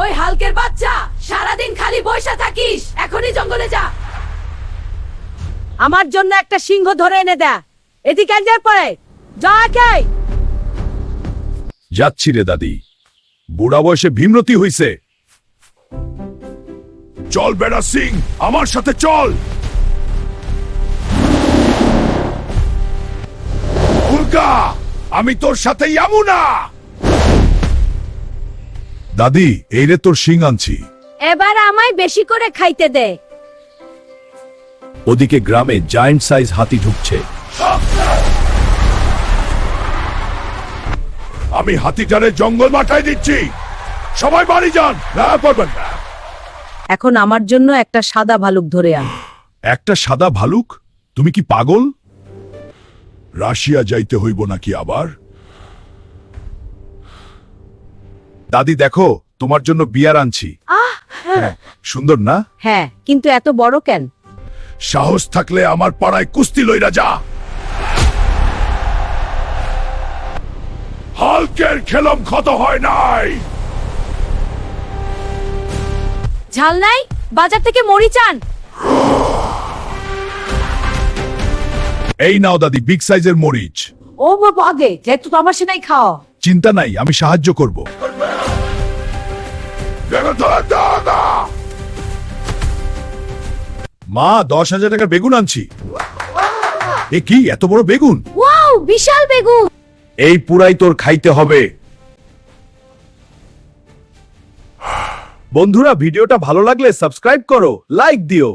ওই হালকের বাচ্চা, সারাদিন খালি বসে থাকিস, এখনই জঙ্গলে যা। আমার জন্য একটা সিংহ ধরে এনে দে। এদিকে আনজার পরে যা কে। যাচ্ছি রে দাদি, বুড়া বয়সে ভীমরতি হইছে। চল বেড়া সিং, আমার সাথে চল। উল্কা, আমি তোর সাথে যাবো না। দাদি, এই রে তোর সিং আনছি। এবার আমায় বেশি করে খাইতে দে। ওদিকে গ্রামে জায়ান্ট সাইজ হাতি ঢুকছে। আমি হাতিটারে জঙ্গল মাঠায় দিচ্ছি, সবাই বাড়ি যান। না পারবেন না। এখন আমার জন্য একটা সাদা ভালুক ধরে আন। একটা সাদা ভালুক? তুমি কি পাগল? রাশিয়া যাইতে হইব নাকি আবার? দাদি দেখো, তোমার জন্য বিয়ার আনছি। হ্যাঁ, সুন্দর না? হ্যাঁ, কিন্তু এত বড় কেন? সাহস থাকলে আমার পাড়ায় কুস্তি লইরা যা। হালকের খেলম ক্ষত হয় নাই। ঝাল নাই? বাজার থেকে মরিচ আন। এই নাও দাদি, বিগ সাইজের মরিচ। ও বাবা, আগে যেহেতু তো আমার সেনাই খাও। চিন্তা নাই, আমি সাহায্য করব। মা, 10,000 টাকার বেগুন আনছি। এ কি এত বড় বেগুন? ওয়াও, বিশাল বেগুন। এই পুরাই তোর খাইতে হবে। বন্ধুরা, ভিডিওটা ভালো লাগলে সাবস্ক্রাইব করো, লাইক দিও।